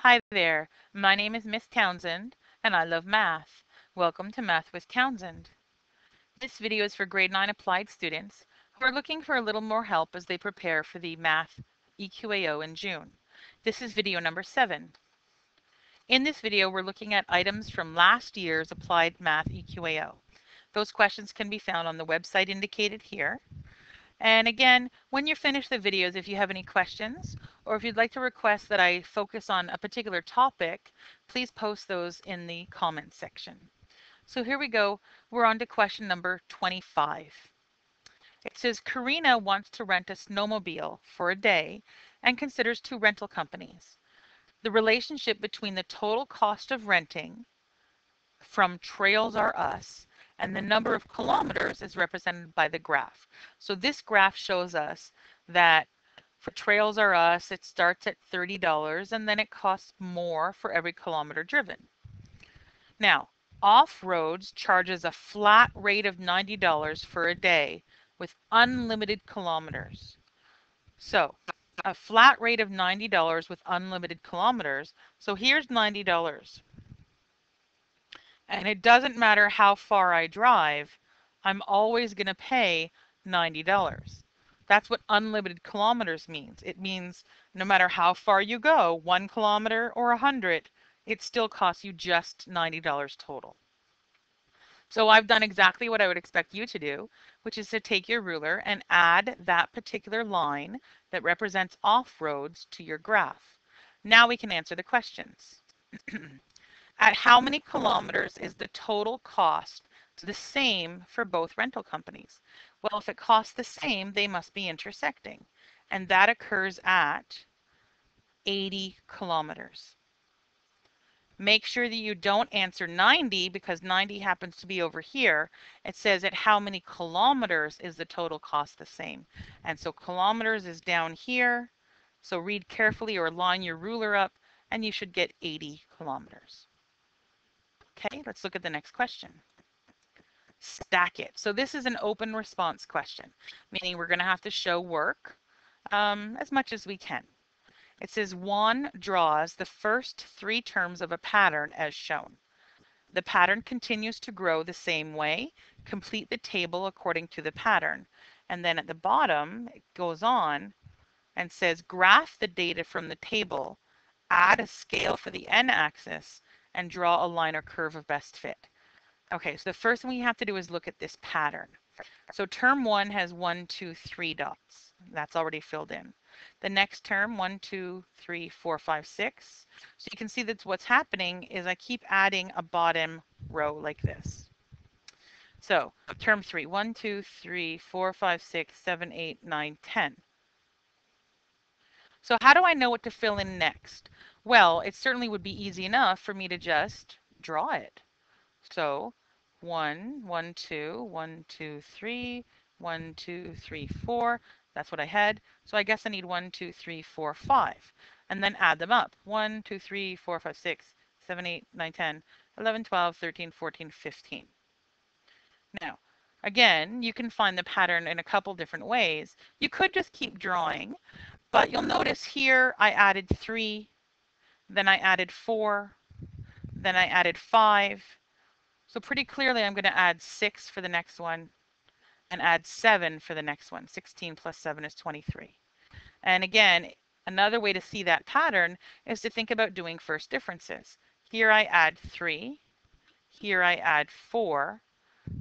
Hi there, my name is Miss Townsend, and I love math. Welcome to Math with Townsend. This video is for grade 9 applied students who are looking for a little more help as they prepare for the Math EQAO in June. This is video number 7. In this video, we're looking at items from last year's Applied Math EQAO. Those questions can be found on the website indicated here. And again, when you finish the videos, if you have any questions, or if you'd like to request that I focus on a particular topic, please post those in the comments section. So here we go. We're on to question number 25. It says Karina wants to rent a snowmobile for a day and considers 2 rental companies. The relationship between the total cost of renting from Trails R Us and the number of kilometers is represented by the graph. So this graph shows us that for Trails R Us, it starts at $30 and then it costs more for every kilometer driven. Now, Off-Roads charges a flat rate of $90 for a day with unlimited kilometers. So, a flat rate of $90 with unlimited kilometers. So here's $90. And it doesn't matter how far I drive, I'm always going to pay $90. That's what unlimited kilometers means. It means no matter how far you go, 1 kilometer or 100, it still costs you just $90 total. So I've done exactly what I would expect you to do, which is to take your ruler and add that particular line that represents off-roads to your graph. Now we can answer the questions. At how many kilometers is the total cost the same for both rental companies? Well, if it costs the same, they must be intersecting. And that occurs at 80 kilometers. Make sure that you don't answer 90 because 90 happens to be over here. It says at how many kilometers is the total cost the same? And so kilometers is down here. So read carefully or line your ruler up and you should get 80 kilometers. Okay, let's look at the next question. Stack it. So this is an open response question, meaning we're going to have to show work as much as we can. It says Juan draws the first 3 terms of a pattern as shown. The pattern continues to grow the same way. Complete the table according to the pattern. And then at the bottom, it goes on and says graph the data from the table, add a scale for the n-axis, and draw a line or curve of best fit. Okay, so the first thing we have to do is look at this pattern. So term 1 has 1, 2, 3 dots. That's already filled in. The next term, 1, 2, 3, 4, 5, 6. So you can see that what's happening is I keep adding a bottom row like this. So term 3, 1, 2, 3, 4, 5, 6, 7, 8, 9, 10. So how do I know what to fill in next? Well, it certainly would be easy enough for me to just draw it. So 1, 1, 2, 1, 2, 3, 1, 2, 3, 4. That's what I had. So I guess I need 1, 2, 3, 4, 5. And then add them up. 1, 2, 3, 4, 5, 6, 7, 8, 9, 10, 11, 12, 13, 14, 15. Now, again, you can find the pattern in a couple different ways. You could just keep drawing, but you'll notice here I added 3, then I added 4, then I added 5. So pretty clearly I'm going to add 6 for the next one and add 7 for the next one. 16 plus 7 is 23. And again, another way to see that pattern is to think about doing first differences. Here I add 3, here I add 4,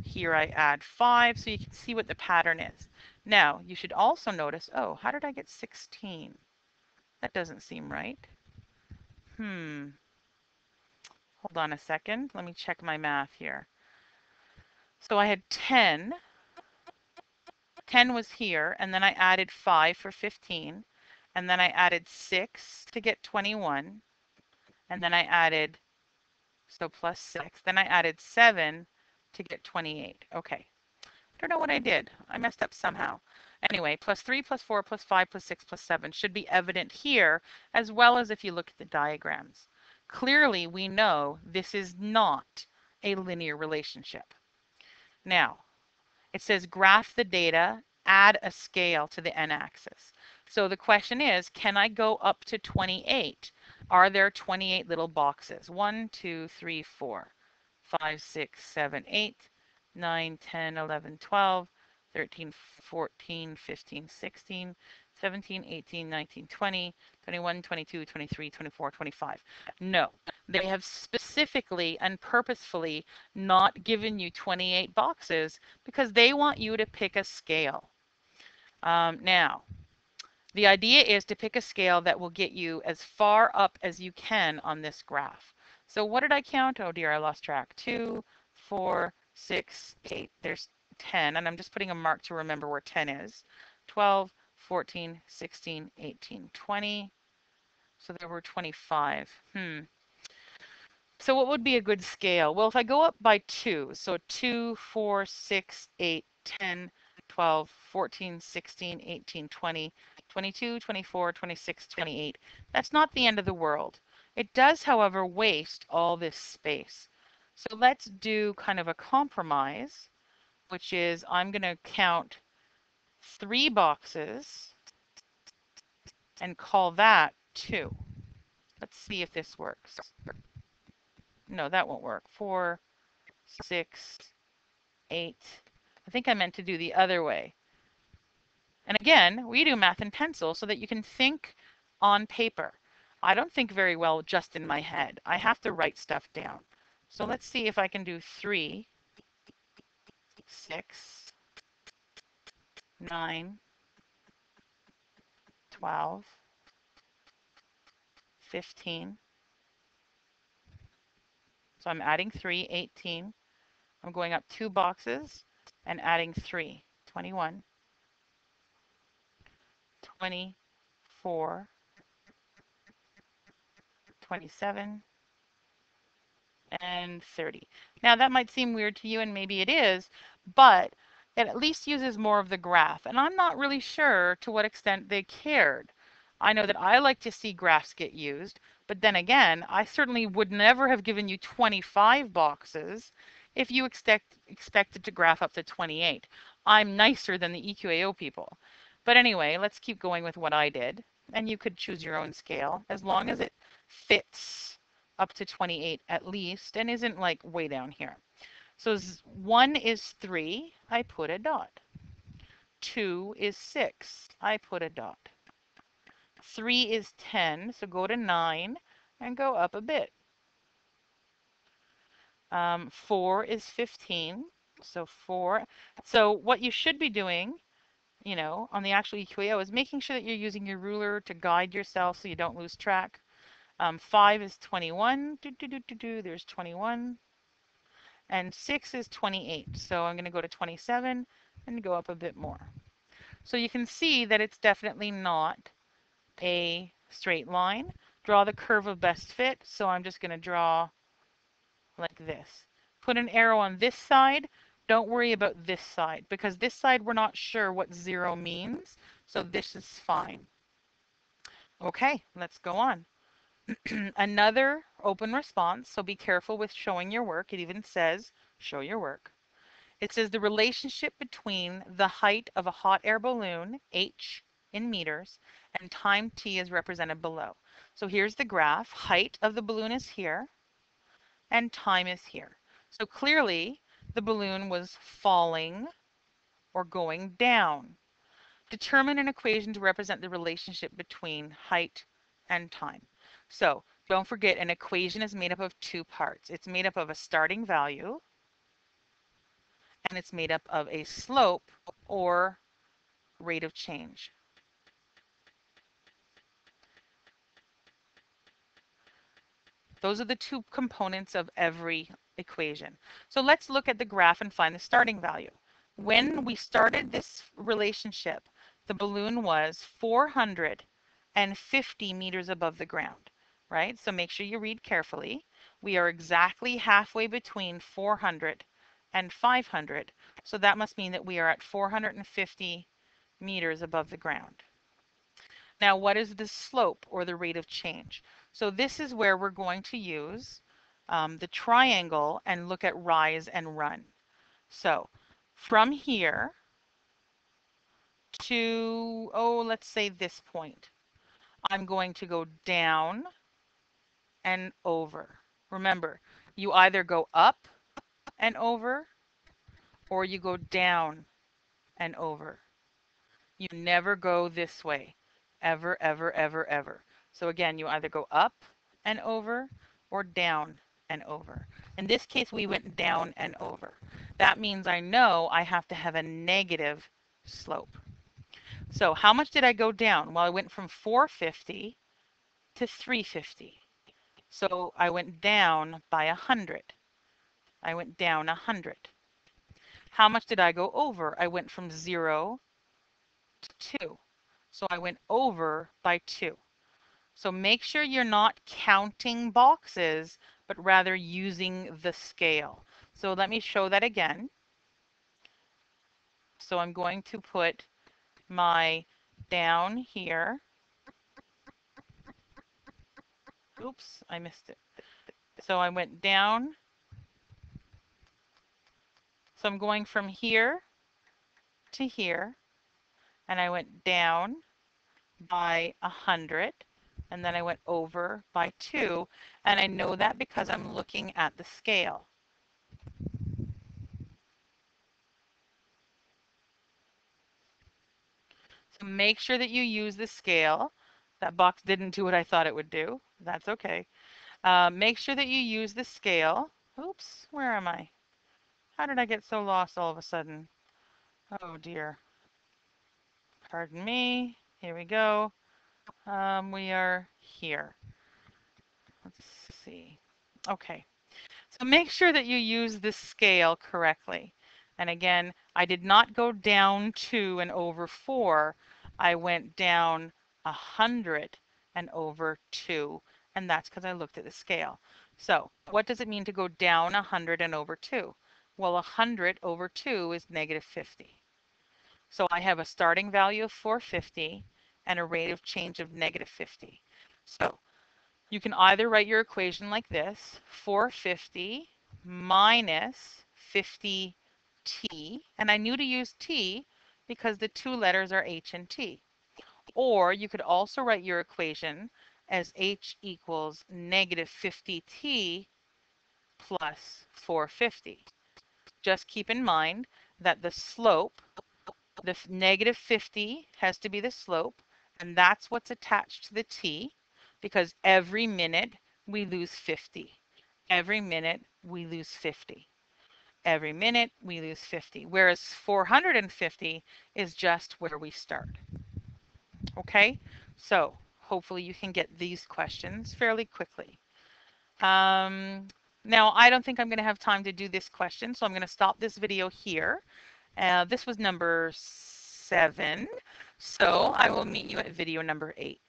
here I add 5, so you can see what the pattern is. Now, you should also notice, oh, how did I get 16? That doesn't seem right. Hold on a second. Let me check my math here. So I had 10. 10 was here, and then I added 5 for 15, and then I added 6 to get 21, and then I added, so plus 6, then I added 7 to get 28. Okay, I don't know what I did. I messed up somehow. Anyway, plus 3, plus 4, plus 5, plus 6, plus 7 should be evident here, as well as if you look at the diagrams. Clearly, we know this is not a linear relationship. Now, it says graph the data, add a scale to the n-axis. So the question is, can I go up to 28? Are there 28 little boxes? 1, 2, 3, 4, 5, 6, 7, 8, 9, 10, 11, 12, 13, 14, 15, 16, 17, 18, 19, 20, 21, 22, 23, 24, 25. No, they have specifically and purposefully not given you 28 boxes because they want you to pick a scale. Now, the idea is to pick a scale that will get you as far up as you can on this graph. So what did I count? Oh dear, I lost track. 2, 4, 6, 8. There's 10, and I'm just putting a mark to remember where 10 is. 12, 14, 16, 18, 20. So there were 25. So what would be a good scale? Well, if I go up by 2, so 2, 4, 6, 8, 10, 12, 14, 16, 18, 20, 22, 24, 26, 28, that's not the end of the world. It does, however, waste all this space. So let's do kind of a compromise, which is I'm going to count 3 boxes and call that 2. Let's see if this works. No, that won't work. 4, 6, 8. I think I meant to do the other way. And again, we do math in pencil so that you can think on paper. I don't think very well just in my head. I have to write stuff down. So let's see if I can do 3, 6, 9, 12, 15. So I'm adding 3, 18. I'm going up 2 boxes and adding 3, 21, 24, 27, and 30. Now that might seem weird to you, and maybe it is, but it at least uses more of the graph. And I'm not really sure to what extent they cared. I know that I like to see graphs get used, but then again, I certainly would never have given you 25 boxes if you expected to graph up to 28. I'm nicer than the EQAO people. But anyway, let's keep going with what I did. And you could choose your own scale as long as it fits up to 28 at least and isn't like way down here. So 1 is 3, I put a dot. 2 is 6, I put a dot. 3 is 10, so go to 9 and go up a bit. 4 is 15, so 4. So what you should be doing, on the actual EQAO is making sure that you're using your ruler to guide yourself so you don't lose track. 5 is 21. There's 21. And 6 is 28. So I'm going to go to 27 and go up a bit more. So you can see that it's definitely not a straight line. Draw the curve of best fit. So I'm just going to draw like this. Put an arrow on this side. Don't worry about this side because this side we're not sure what 0 means. So this is fine. Okay, let's go on. Another open response, so be careful with showing your work. It even says, show your work. It says the relationship between the height of a hot air balloon, h in meters, and time t is represented below. So here's the graph. Height of the balloon is here, and time is here. So clearly, the balloon was falling or going down. Determine an equation to represent the relationship between height and time. So don't forget, an equation is made up of 2 parts. It's made up of a starting value, and it's made up of a slope or rate of change. Those are the 2 components of every equation. So let's look at the graph and find the starting value. When we started this relationship, the balloon was 450 meters above the ground, right? So make sure you read carefully. We are exactly halfway between 400 and 500. So that must mean that we are at 450 meters above the ground. Now, what is the slope or the rate of change? So this is where we're going to use the triangle and look at rise and run. So from here to, let's say this point, I'm going to go down and over. Remember, you either go up and over or you go down and over. You never go this way. Ever, ever, ever, ever. So again, you either go up and over or down and over. In this case, we went down and over. That means I know I have to have a negative slope. So how much did I go down? Well, I went from 450 to 350. So I went down by 100. I went down 100. How much did I go over? I went from 0 to 2. So I went over by 2. So make sure you're not counting boxes, but rather using the scale. So let me show that again. So I'm going to put my down here. Oops, I missed it. So I went down. So I'm going from here to here, and I went down by 100, and then I went over by 2, and I know that because I'm looking at the scale. So make sure that you use the scale. That box didn't do what I thought it would do. That's okay. Make sure that you use the scale. Oops, where am I? How did I get so lost all of a sudden? Oh dear. Pardon me. Here we go. We are here. Let's see. Okay. So make sure that you use the scale correctly. And again, I did not go down 2 and over 4. I went down 100 and over 2, and that's because I looked at the scale. So what does it mean to go down 100 and over 2? Well, 100 over 2 is negative 50. So I have a starting value of 450 and a rate of change of negative 50. So you can either write your equation like this, 450 minus 50t, and I knew to use t because the two letters are h and t. Or you could also write your equation as h equals negative 50t plus 450. Just keep in mind that the slope, the negative 50 has to be the slope, and that's what's attached to the t, because every minute we lose 50. Every minute we lose 50. Every minute we lose 50, whereas 450 is just where we start. Okay, so hopefully you can get these questions fairly quickly. Now, I don't think I'm going to have time to do this question, so I'm going to stop this video here. This was number 7, so I will meet you at video number 8.